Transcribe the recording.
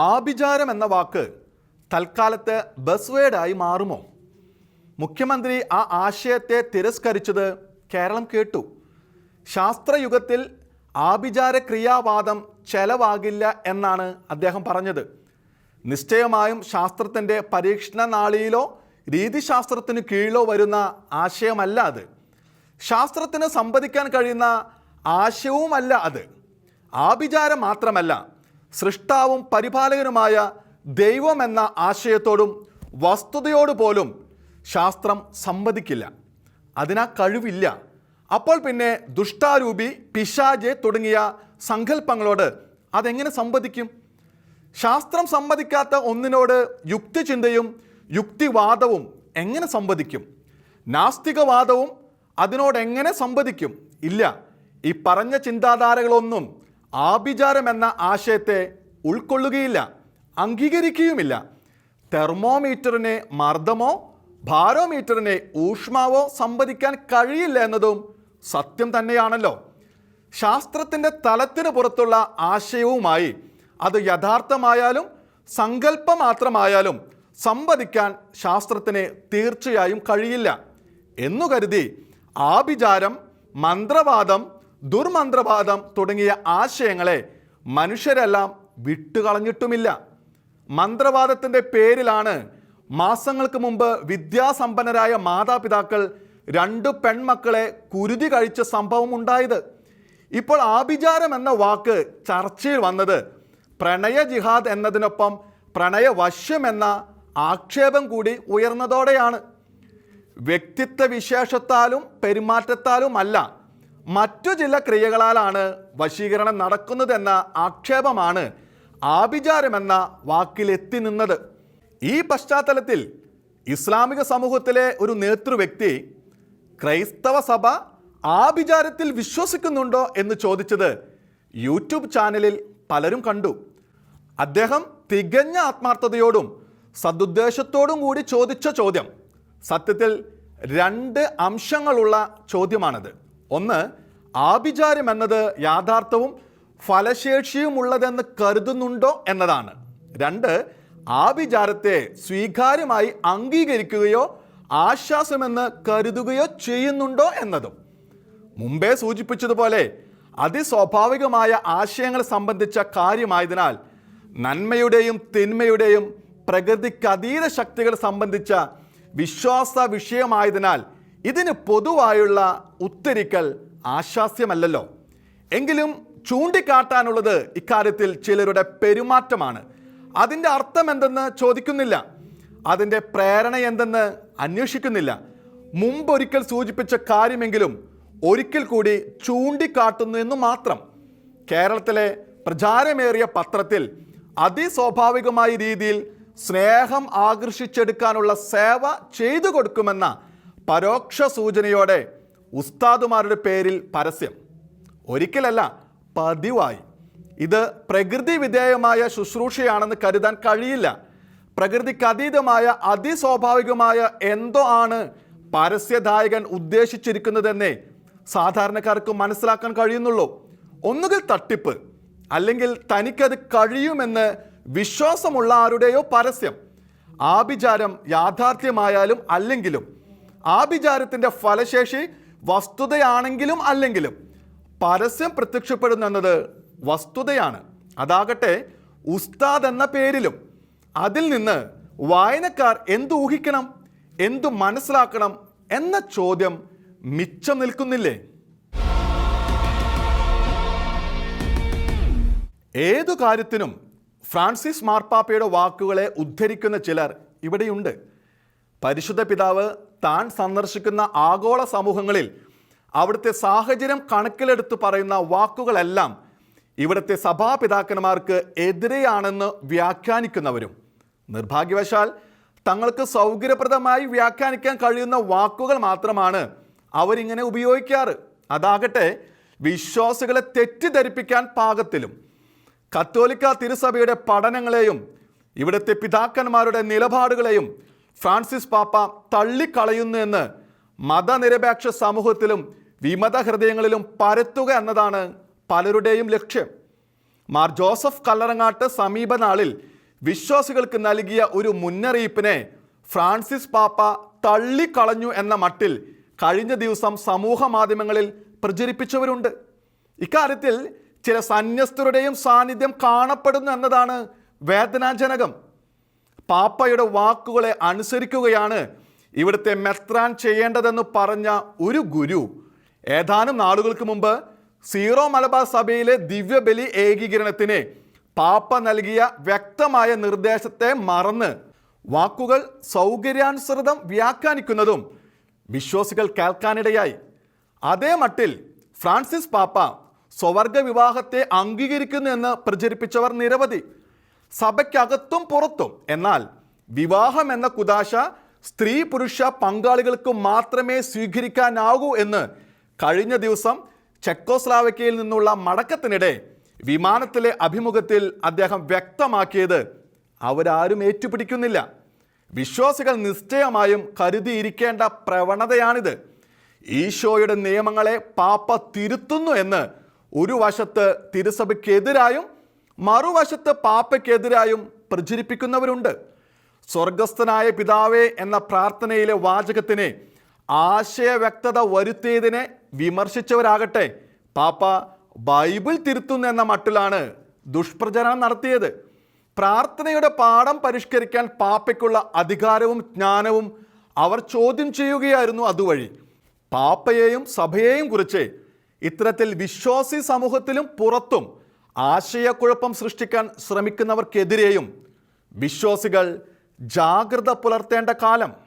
ആഭിചാരം എന്ന വാക്ക് തൽക്കാലത്ത് ബസ് വേർഡായി മാറുമോ? മുഖ്യമന്ത്രി ആ ആശയത്തെ തിരസ്കരിച്ചത് കേരളം കേട്ടു. ശാസ്ത്രയുഗത്തിൽ ആഭിചാര ക്രിയാവാദം ചെലവാകില്ല എന്നാണ് അദ്ദേഹം പറഞ്ഞത്. നിശ്ചയമായും ശാസ്ത്രത്തിൻ്റെ പരീക്ഷണ നാളിയിലോ രീതിശാസ്ത്രത്തിന് കീഴിലോ വരുന്ന ആശയമല്ല അത്. ശാസ്ത്രത്തിന് സംവദിക്കാൻ കഴിയുന്ന ആശയവുമല്ല അത്. ആഭിചാരം മാത്രമല്ല, സൃഷ്ടാവും പരിപാലകനുമായ ദൈവം എന്ന ആശയത്തോടും വസ്തുതയോട് പോലും ശാസ്ത്രം സംവദിക്കില്ല. അതിനാ കഴിവില്ല. അപ്പോൾ പിന്നെ ദുഷ്ടാരൂപി, പിശാച് തുടങ്ങിയ സങ്കല്പങ്ങളോട് അതെങ്ങനെ സംവദിക്കും? ശാസ്ത്രം സംവദിക്കാത്ത ഒന്നിനോട് യുക്തിചിന്തയും യുക്തിവാദവും എങ്ങനെ സംവദിക്കും? നാസ്തികവാദവും അതിനോടെങ്ങനെ സംവദിക്കും? ഇല്ല. ഈ പറഞ്ഞ ചിന്താധാരകളൊന്നും ആഭിചാരം എന്ന ആശയത്തെ ഉൾക്കൊള്ളുകയില്ല, അംഗീകരിക്കുകയുമില്ല. തെർമോമീറ്ററിനെ മർദ്ദമോ ബാരോമീറ്ററിനെ ഊഷ്മാവോ സംവദിക്കാൻ കഴിയില്ല എന്നതും സത്യം തന്നെയാണല്ലോ. ശാസ്ത്രത്തിൻ്റെ തലത്തിന് പുറത്തുള്ള ആശയവുമായി അത് യഥാർത്ഥമായാലും സങ്കല്പം മാത്രമായാലും സംവദിക്കാൻ ശാസ്ത്രത്തിന് തീർച്ചയായും കഴിയില്ല എന്നു കരുതി ആഭിചാരം, മന്ത്രവാദം, ദുർമന്ത്രവാദം തുടങ്ങിയ ആശയങ്ങളെ മനുഷ്യരെല്ലാം വിട്ടുകളഞ്ഞിട്ടുമില്ല. മന്ത്രവാദത്തിൻ്റെ പേരിലാണ് മാസങ്ങൾക്ക് മുമ്പ് വിദ്യാസമ്പന്നരായ മാതാപിതാക്കൾ 2 പെൺമക്കളെ കുരുതി കഴിച്ച സംഭവം ഉണ്ടായത്. ഇപ്പോൾ ആഭിചാരം എന്ന വാക്ക് ചർച്ചയിൽ വന്നത് പ്രണയ ജിഹാദ് എന്നതിനൊപ്പം പ്രണയവശ്യം എന്ന ആക്ഷേപം കൂടി ഉയർന്നതോടെയാണ്. വ്യക്തിത്വ വിശേഷത്താലും പെരുമാറ്റത്താലുമല്ല, മറ്റു ചില ക്രിയകളാലാണ് വശീകരണം നടക്കുന്നതെന്ന ആക്ഷേപമാണ് ആഭിചാരമെന്ന വാക്കിലെത്തി നിന്നത്. ഈ പശ്ചാത്തലത്തിൽ ഇസ്ലാമിക സമൂഹത്തിലെ ഒരു നേതൃവ്യക്തി ക്രൈസ്തവ സഭ ആഭിചാരത്തിൽ വിശ്വസിക്കുന്നുണ്ടോ എന്ന് ചോദിച്ചത് യൂട്യൂബ് ചാനലിൽ പലരും കണ്ടു. അദ്ദേഹം തികഞ്ഞ ആത്മാർത്ഥതയോടും സദുദ്ദേശത്തോടും കൂടി ചോദിച്ച ചോദ്യം സത്യത്തിൽ 2 അംശങ്ങളുള്ള ചോദ്യമാണത്. ഒന്ന്, ആഭിചാരം എന്നത് യാഥാർത്ഥവും ഫലശേഷിയുമുള്ളതെന്ന് കരുതുന്നുണ്ടോ എന്നതാണ്. 2, ആഭിചാരത്തെ സ്വീകാര്യമായി അംഗീകരിക്കുകയോ ആശ്വാസമെന്ന് കരുതുകയോ ചെയ്യുന്നുണ്ടോ എന്നതും. മുമ്പേ സൂചിപ്പിച്ചതുപോലെ അതിസ്വാഭാവികമായ ആശയങ്ങൾ സംബന്ധിച്ച കാര്യമായതിനാൽ നന്മയുടെയും തിന്മയുടെയും പ്രകൃതിക്കതീത ശക്തികൾ സംബന്ധിച്ച വിശ്വാസ വിഷയമായതിനാൽ ഇതിന് പൊതുവായുള്ള ഉത്തരിക്കൽ ആശാസ്യമല്ലല്ലോ. എങ്കിലും ചൂണ്ടിക്കാട്ടാനുള്ളത് ഇക്കാര്യത്തിൽ ചിലരുടെ പെരുമാറ്റമാണ്. അതിൻ്റെ അർത്ഥം എന്തെന്ന് ചോദിക്കുന്നില്ല, അതിൻ്റെ പ്രേരണ എന്തെന്ന് അന്വേഷിക്കുന്നില്ല. മുമ്പൊരിക്കൽ സൂചിപ്പിച്ച കാര്യമെങ്കിലും ഒരിക്കൽ കൂടി ചൂണ്ടിക്കാട്ടുന്നു എന്ന് മാത്രം. കേരളത്തിലെ പ്രചാരമേറിയ പത്രത്തിൽ അതിസ്വാഭാവികമായ രീതിയിൽ സ്നേഹം ആകർഷിച്ചെടുക്കാനുള്ള സേവ ചെയ്തു കൊടുക്കുമെന്ന പരോക്ഷ സൂചനയോടെ ഉസ്താദുമാരുടെ പേരിൽ പരസ്യം. ഒരിക്കലല്ല, പതിവായി. ഇത് പ്രകൃതി വിധേയമായ ശുശ്രൂഷയാണെന്ന് കരുതാൻ കഴിയില്ല. പ്രകൃതിക്കതീതമായ അതിസ്വാഭാവികമായ എന്തോ ആണ് പരസ്യദായകൻ ഉദ്ദേശിച്ചിരിക്കുന്നതെന്നേ സാധാരണക്കാർക്ക് മനസ്സിലാക്കാൻ കഴിയുന്നുള്ളൂ. ഒന്നുകിൽ തട്ടിപ്പ്, അല്ലെങ്കിൽ തനിക്കത് കഴിയുമെന്ന് വിശ്വാസമുള്ള ആരുടെയോ പരസ്യം. ആഭിചാരം യാഥാർത്ഥ്യമായാലും അല്ലെങ്കിലും, ആഭിചാരത്തിൻ്റെ ഫലശേഷി വസ്തുതയാണെങ്കിലും അല്ലെങ്കിലും പരസ്യം പ്രത്യക്ഷപ്പെടുന്നെന്നത് വസ്തുതയാണ്. അതാകട്ടെ ഉസ്താദ് എന്ന പേരിലും. അതിൽ നിന്ന് വായനക്കാർ എന്ത് ഊഹിക്കണം, എന്തു മനസ്സിലാക്കണം എന്ന ചോദ്യം മിച്ചം നിൽക്കുന്നില്ലേ? ഏതു കാര്യത്തിനും ഫ്രാൻസിസ് മാർപ്പാപ്പയുടെ വാക്കുകളെ ഉദ്ധരിക്കുന്ന ചിലർ ഇവിടെയുണ്ട്. പരിശുദ്ധ പിതാവ് താൻ സന്ദർശിക്കുന്ന ആഗോള സമൂഹങ്ങളിൽ അവിടുത്തെ സാഹചര്യം കണക്കിലെടുത്ത് പറയുന്ന വാക്കുകളെല്ലാം ഇവിടുത്തെ സഭാപിതാക്കന്മാർക്ക് എതിരെയാണെന്ന് വ്യാഖ്യാനിക്കുന്നവരും. നിർഭാഗ്യവശാൽ തങ്ങൾക്ക് സൗകര്യപ്രദമായി വ്യാഖ്യാനിക്കാൻ കഴിയുന്ന വാക്കുകൾ മാത്രമാണ് അവരിങ്ങനെ ഉപയോഗിക്കാറ്. അതാകട്ടെ വിശ്വാസികളെ തെറ്റിദ്ധരിപ്പിക്കാൻ പാകത്തിലും. കത്തോലിക്ക തിരുസഭയുടെ പഠനങ്ങളെയും ഇവിടുത്തെ പിതാക്കന്മാരുടെ നിലപാടുകളെയും ഫ്രാൻസിസ് പാപ്പ തള്ളിക്കളയുന്നു എന്ന് മതനിരപേക്ഷ സമൂഹത്തിലും വിമത ഹൃദയങ്ങളിലും പരത്തുക എന്നതാണ് പലരുടെയും ലക്ഷ്യം. മാർ ജോസഫ് കല്ലറങ്ങാട്ട് സമീപനാളിൽ വിശ്വാസികൾക്ക് നൽകിയ ഒരു മുന്നറിയിപ്പിനെ ഫ്രാൻസിസ് പാപ്പ തള്ളിക്കളഞ്ഞു എന്ന മട്ടിൽ കഴിഞ്ഞ ദിവസം സമൂഹ മാധ്യമങ്ങളിൽ പ്രചരിപ്പിച്ചവരുണ്ട്. ഇക്കാര്യത്തിൽ ചില സന്യസ്തരുടെയും സാന്നിധ്യം കാണപ്പെടുന്നു എന്നതാണ് വേദനാജനകം. പാപ്പയുടെ വാക്കുകളെ അനുസരിക്കുകയാണ് ഇവിടുത്തെ മെത്രാൻ ചെയ്യേണ്ടതെന്ന് പറഞ്ഞ ഒരു ഗുരു ഏതാനും നാളുകൾക്ക് മുമ്പ് സീറോ മലബാർ സഭയിലെ ദിവ്യബലി ഏകീകരണത്തിന് പാപ്പ നൽകിയ വ്യക്തമായ നിർദ്ദേശത്തെ മറന്ന് വാക്കുകൾ സൗകര്യാനുസൃതം വ്യാഖ്യാനിക്കുന്നതും വിശ്വാസികൾ കേൾക്കാനിടയായി. അതേ മട്ടിൽ ഫ്രാൻസിസ് പാപ്പ സ്വവർഗ വിവാഹത്തെ അംഗീകരിക്കുന്നു എന്ന് പ്രചരിപ്പിച്ചവർ നിരവധി. സഭയ്ക്കകത്തും പുറത്തും. എന്നാൽ വിവാഹം എന്ന കുദാശ സ്ത്രീ പുരുഷ പങ്കാളികൾക്ക് മാത്രമേ സ്വീകരിക്കാനാകൂ എന്ന് കഴിഞ്ഞ ദിവസം ചെക്കോസ്ലാവക്യയിൽ നിന്നുള്ള മടക്കത്തിനിടെ വിമാനത്തിലെ അഭിമുഖത്തിൽ അദ്ദേഹം വ്യക്തമാക്കിയത് അവരാരും ഏറ്റുപിടിക്കുന്നില്ല. വിശ്വാസികൾ നിശ്ചയമായും കരുതിയിരിക്കേണ്ട പ്രവണതയാണിത്. ഈശോയുടെ നിയമങ്ങളെ പാപ്പ തിരുത്തുന്നു എന്ന് ഒരു വശത്ത് തിരുസഭയ്ക്കെതിരായും മറുവശത്ത് പാപ്പയ്ക്കെതിരായും പ്രചരിപ്പിക്കുന്നവരുണ്ട്. സ്വർഗസ്ഥനായ പിതാവേ എന്ന പ്രാർത്ഥനയിലെ വാചകത്തിന് ആശയവ്യക്തത വരുത്തിയതിനെ വിമർശിച്ചവരാകട്ടെ പാപ്പ ബൈബിൾ തിരുത്തുന്നു എന്ന മട്ടിലാണ് ദുഷ്പ്രചരണം നടത്തിയത്. പ്രാർത്ഥനയുടെ പാഠം പരിഷ്കരിക്കാൻ പാപ്പയ്ക്കുള്ള അധികാരവും ജ്ഞാനവും അവർ ചോദ്യം ചെയ്യുകയായിരുന്നു. അതുവഴി പാപ്പയെയും സഭയെയും കുറിച്ച് ഇത്തരത്തിൽ വിശ്വാസി സമൂഹത്തിലും പുറത്തും ആശയക്കുഴപ്പം സൃഷ്ടിക്കാൻ ശ്രമിക്കുന്നവർക്കെതിരെയും വിശ്വാസികൾ ജാഗ്രത പുലർത്തേണ്ട കാലം